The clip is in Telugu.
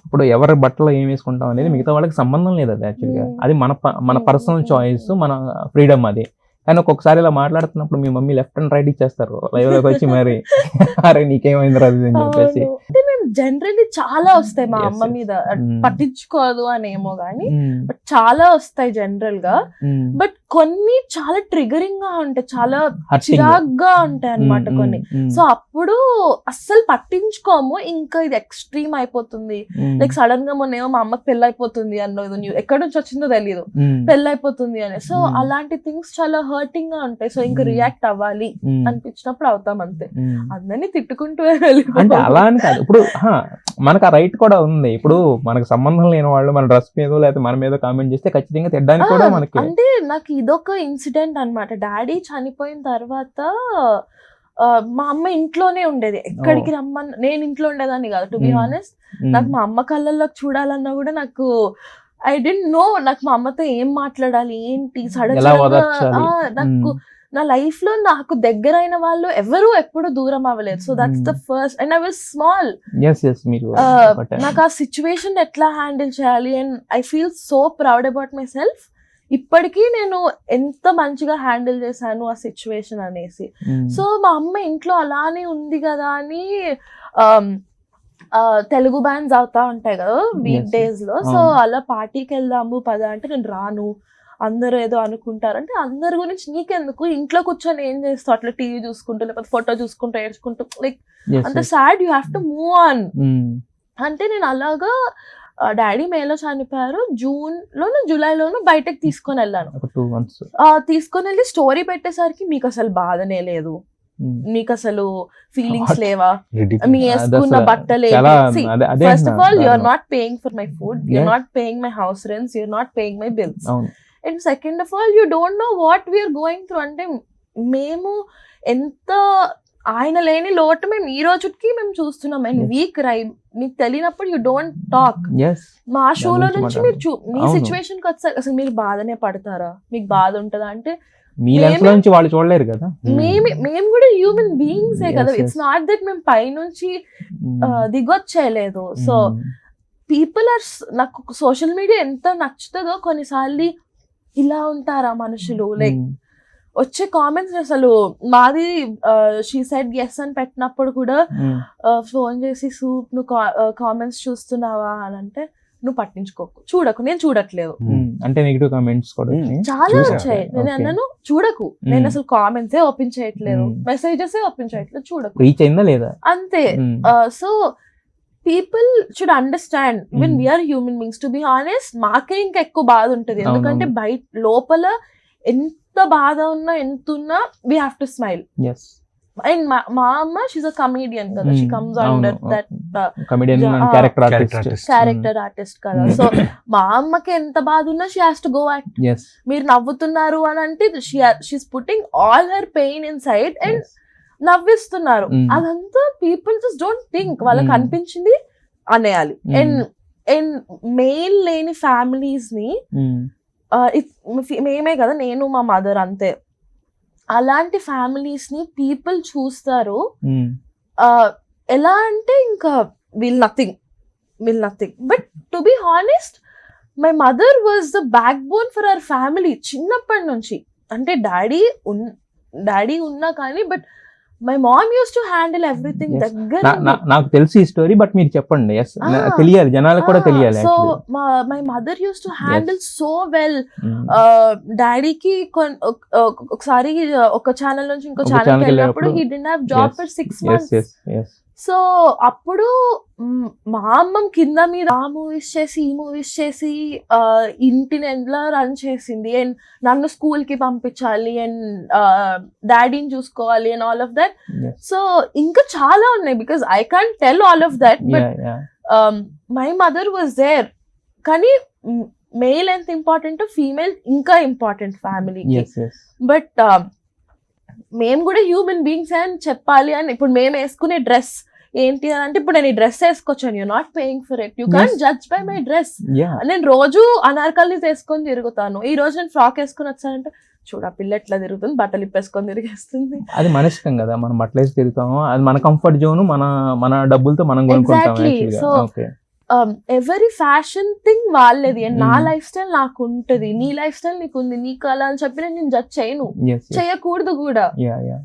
ఇప్పుడు ఎవరి బట్టలో ఏం వేసుకుంటాం అనేది మిగతా వాళ్ళకి సంబంధం లేదు. అది యాక్చువల్గా అది మన పర్సనల్ చాయిస్, మన ఫ్రీడమ్ అది. కానీ ఒక్కొక్కసారి ఇలా మాట్లాడుతున్నప్పుడు మీ మమ్మీ లెఫ్ట్ అండ్ రైట్ ఇచ్చేస్తారు లైవ్ లోకి వచ్చి, మరి అరే నీకేమైంది రాదు అని చెప్పేసి. అంటే మేము జనరల్లీ చాలా వస్తాయి మా అమ్మ మీద, పట్టించుకోదు అనేమో గానీ బట్ చాలా వస్తాయి జనరల్ గా. బట్ కొన్ని చాలా ట్రిగరింగ్ గా ఉంటాయి, చాలా చిరాగ్గా ఉంటాయి అన్నమాట కొన్ని. సో అప్పుడు అస్సలు పట్టించుకోము, ఇంకా ఇది ఎక్స్ట్రీమ్ అయిపోతుంది. లైక్ సడన్ గా మొన్నేమో మా అమ్మకి పెళ్లి అయిపోతుంది అన్నది ఎక్కడి నుంచి వచ్చిందో తెలియదు, పెళ్లి అయిపోతుంది అని. సో అలాంటి థింగ్స్ చాలా హర్టింగ్ గా ఉంటాయి. సో ఇంకా రియాక్ట్ అవ్వాలి అనిపించినప్పుడు అవుతాం అంతే, అందరినీ తిట్టుకుంటూ అంటే అలా అని కాదు. ఇప్పుడు మనకు ఆ రైట్ కూడా ఉంది. ఇప్పుడు మనకు సంబంధం లేని వాళ్ళు మన డ్రెస్ మీద లేకపోతే మన మీద కామెంట్ చేస్తే ఖచ్చితంగా తిట్టడానికి కూడా మనకి. అంటే నాకు ఇదొక ఇన్సిడెంట్ అన్నమాట. డాడీ చనిపోయిన తర్వాత మా అమ్మ ఇంట్లోనే ఉండేది, ఎక్కడికి రమ్మని. నేను ఇంట్లో ఉండేదాన్ని కాదు టు బి హానెస్ట్. నాకు మా అమ్మ కళ్ళల్లోకి చూడాలన్నా కూడా నాకు ఐ డోంట్ నో, నాకు మా అమ్మతో ఏం మాట్లాడాలి ఏంటి సడన్ గా. నాకు నా లైఫ్ లో నాకు దగ్గరైన వాళ్ళు ఎవరు ఎప్పుడు దూరం అవ్వలేదు. So that's the first, and I was small. నాకు ఆ సిచ్యువేషన్ ఎట్లా హ్యాండిల్ చేయాలి, and I feel so proud about my self. ఇప్పటికీ నేను ఎంత మంచిగా హ్యాండిల్ చేశాను ఆ సిచ్యువేషన్ అనేసి. సో మా అమ్మ ఇంట్లో అలానే ఉంది కదా అని తెలుగు బ్యాండ్స్ అవుతా ఉంటాయి కదా వీక్ డేస్ లో. సో అలా పార్టీకి వెళ్దాము పద అంటే నేను రాను, అందరూ ఏదో అనుకుంటారు. అంటే అందరి గురించి నీకెందుకు, ఇంట్లో కూర్చొని ఏం చేస్తావు, అట్లా టీవీ చూసుకుంటూ లేకపోతే ఫోటో చూసుకుంటూ ఏడ్చుకుంటూ, లైక్ అంత sad, you have to move on. అంటే నేను అలాగా డాడీ మేలో చనిపోయారు, జూలైలోను బయటకు తీసుకొని వెళ్ళాను. తీసుకొని వెళ్ళి స్టోరీ పెట్టేసరికి మీకు అసలు బాధనే లేదు, మీకు అసలు ఫీలింగ్స్ లేవా, మీ వేసుకున్న బట్టలు. First of all you're not paying for my food, you're not paying my house rents, you're not paying my bills, and second of all you don't know what we're going through. అంటే మేము ఎంత ఆయన లేని లోటు మేము ఈ రోజుకి మేము చూస్తున్నాం. అండ్ వీక్ మీకు తెలియనప్పుడు యూ డోంట్ టాక్. మా షోలో నుంచి మీరు మీ సిచ్యువేషన్ కి వచ్చారు, అసలు మీరు బాధనే పడతారా, మీకు బాధ ఉంటుందా అంటే వాళ్ళు చూడలేరు కదా. మేము కూడా హ్యూమన్ బీయింగ్స్ కదా. ఇట్స్ నాట్ దట్ మేము పైనుంచి దిగొచ్చేయలేదు. సో పీపుల్ ఆర్, నాకు సోషల్ మీడియా ఎంత నచ్చుతుందో కొన్నిసార్లు ఇలా ఉంటారా మనుషులు, లైక్ వచ్చే కామెంట్స్ అసలు. మాది షీ సెడ్ ఎస్ అని పెట్టినప్పుడు కూడా ఫోన్ చేసి సూప్ నువ్వు కామెంట్స్ చూస్తున్నావా అని అంటే, నువ్వు పట్టించుకోకు, చూడకు, నేను చూడట్లేదు అంటే నెగిటివ్ కామెంట్స్ కూడా చాలా వచ్చాయి. నేను అన్నాను చూడకు, నేను అసలు కామెంట్స్ ఓపెన్ చేయట్లేదు, మెసేజెస్ ఓపెన్ చేయట్లేదు, చూడకు, రీచ్ అయిందా లేదా అంతే. So people should understand, even we're human beings. To be honest మాకే ఇంకా ఎక్కువ బాధ ఉంటది, ఎందుకంటే బయట లోపల ఎంత బాధ ఉన్నా ఎంత ఉన్నా we have to smile. And మా అమ్మ షీస్ అ కమీడియన్ కదా, she comes under that character artist కదా. సో మా అమ్మకి ఎంత బాధ ఉన్నా she has to go act. మీరు నవ్వుతున్నారు అని అంటే she's putting all her pain inside and నవ్విస్తున్నారు. అదంతా పీపుల్ జస్ట్ డోంట్ థింక్, వాళ్ళకి అనిపించింది అనేయాలి. అండ్ మెయిన్ లేని ఫ్యామిలీస్ ని మేమే కదా, నేను మా మదర్ అంతే, అలాంటి ఫ్యామిలీస్ ని పీపుల్ చూస్తారు ఎలా అంటే ఇంకా we'll nothing. But to be honest my mother was the backbone for our family చిన్నప్పటి నుంచి. అంటే డాడీ ఉన్నా కానీ but my mom use to handle everything. దగ్గర నాకు తెలిసి ఈ స్టోరీ, బట్ మీరు చెప్పండి, తెలియాలి, జనాలకు కూడా తెలియాలి. So my mother use to handle so well. డాడీకి ఒకసారి ఒక ఛానల్ నుంచి ఇంకో ఛానల్ వెళ్ళినప్పుడు he didn't have job for 6 months. So అప్పుడు మా అమ్మ కింద మీద ఆ మూవీస్ చేసి ఈ మూవీస్ చేసి ఇంటిని ఎలా రన్ చేసింది, అండ్ నన్ను స్కూల్ కి పంపించాలి, అండ్ డాడీని చూసుకోవాలి, and all of that. So ఇంకా చాలా ఉన్నాయి, because I can't tell all of that, but my mother was there. కానీ మేల్ ఎంత ఇంపార్టెంట్, ఫీమేల్ ఇంకా ఇంపార్టెంట్ ఫ్యామిలీకి. బట్ మేము కూడా హ్యూమన్ బీయింగ్స్ అని చెప్పాలి. అని ఇప్పుడు మేము వేసుకునే డ్రెస్ ఏంటి అని అంటే, ఇప్పుడు నేను ఈ డ్రెస్ వేసుకోవచ్చాను, you not paying for it, you can't judge by my dress. నేను రోజు అనార్కలీస్ వేసుకొని తిరుగుతాను, ఈ రోజు నేను ఫ్రాక్ వేసుకొని వచ్చానంటే చూడ పిల్ల ఎట్లా తిరుగుతుంది, బట్టలు ఇప్పేసుకొని తిరిగేస్తుంది. అది మన ఇష్టం కదా, మనం బట్టలు వేసి తిరుగుతాము, అది మన కంఫర్ట్ జోన్, మన డబ్బులతో మనం కొనుక్కుంటాం. సో ఎవరి ఫ్యాషన్ థింగ్ వాళ్ళది అండ్ నా Mm. లైఫ్ స్టైల్ నాకు ఉంటది, నీ లైఫ్ స్టైల్ నీకు ఉంది, నీకు అలా అని చెప్పి నేను జడ్జ్ చేయను, Yes, yes. చేయకూడదు కూడా. Yeah, yeah.